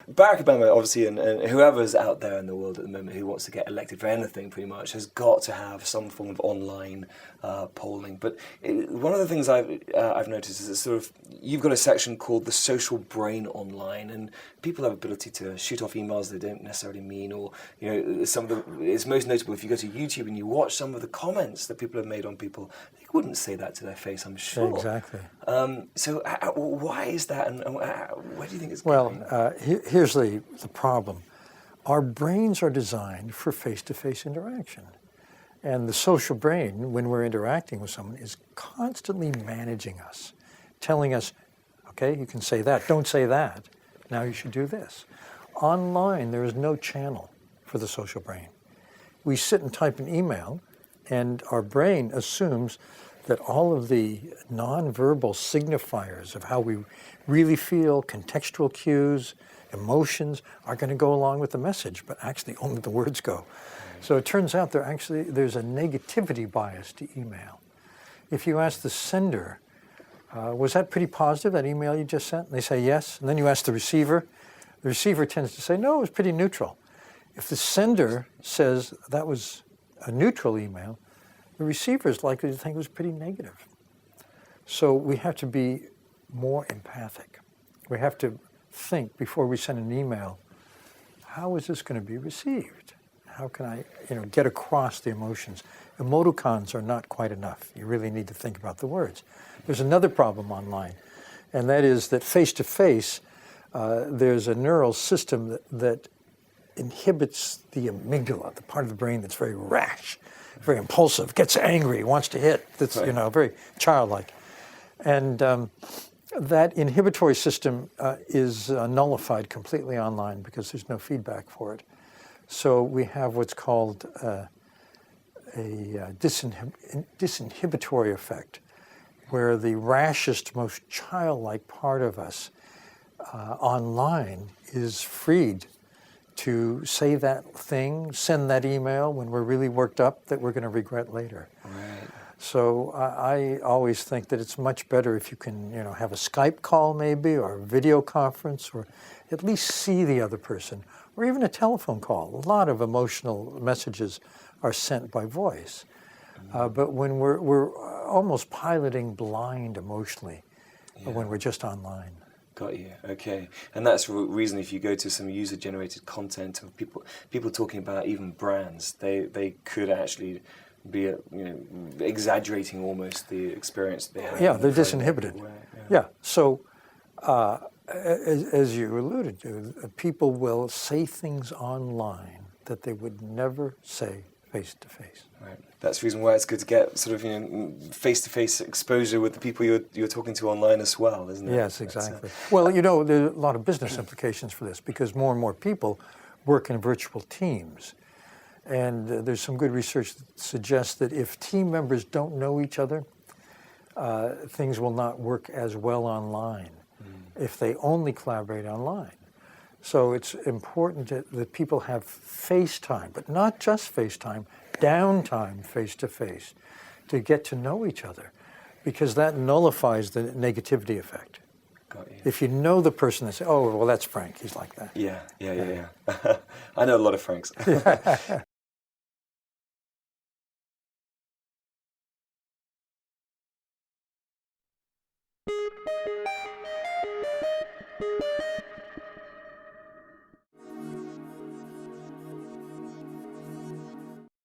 Barack Obama, obviously, and whoever's out there in the world at the moment who wants to get elected for anything, pretty much, has got to have some form of online polling. But one of the things I've noticed is that sort of you've got a section called the social brain online, and people have ability to shoot off emails they don't necessarily mean, or some of the. It's most notable if you go to YouTube and you watch some of the comments that people have made on people. They wouldn't say that to their face, I'm sure. Exactly. So why is that, and where do you think it's going? Well, here's the problem. Our brains are designed for face-to-face interaction. And the social brain, when we're interacting with someone, is constantly managing us, telling us, okay, you can say that, don't say that, now you should do this. Online, there is no channel for the social brain. We sit and type an email, and our brain assumes that all of the nonverbal signifiers of how we really feel, contextual cues, emotions, are going to go along with the message, but actually only the words go. So it turns out there's a negativity bias to email. If you ask the sender, was that pretty positive, that email you just sent? And they say yes. And then you ask the receiver tends to say, no, it was pretty neutral. If the sender says that was a neutral email, the receiver is likely to think it was pretty negative. So we have to be more empathic. We have to think before we send an email, how is this going to be received? How can I get across the emotions? Emoticons are not quite enough. You really need to think about the words. There's another problem online, and that is that face-to-face, there's a neural system that inhibits the amygdala, the part of the brain that's very rash, very impulsive, gets angry, wants to hit. That's very childlike. And that inhibitory system is nullified completely online because there's no feedback for it. So we have what's called a disinhibitory effect, where the rashest, most childlike part of us online is freed to say that thing, send that email when we're really worked up that we're going to regret later. Right. So I always think that it's much better if you can, have a Skype call maybe, or a video conference, or at least see the other person, or even a telephone call. A lot of emotional messages are sent by voice. But when we're almost piloting blind emotionally when we're just online. Got you. Okay, and that's the reason if you go to some user-generated content of people talking about even brands, they could actually be exaggerating almost the experience they have. Yeah, they're disinhibited. Yeah. So as you alluded to, people will say things online that they would never say face-to-face. Right. That's the reason why it's good to get sort of face-to-face exposure with the people you're talking to online as well, isn't it? Yes, exactly. Well, there are a lot of business implications for this because more and more people work in virtual teams. And there's some good research that suggests that if team members don't know each other, things will not work as well online if they only collaborate online. So it's important that people have FaceTime, but not just FaceTime, downtime face-to-face to get to know each other, because that nullifies the negativity effect. Got you. If you know the person, they say, oh, well, that's Frank, he's like that. Yeah. I know a lot of Franks.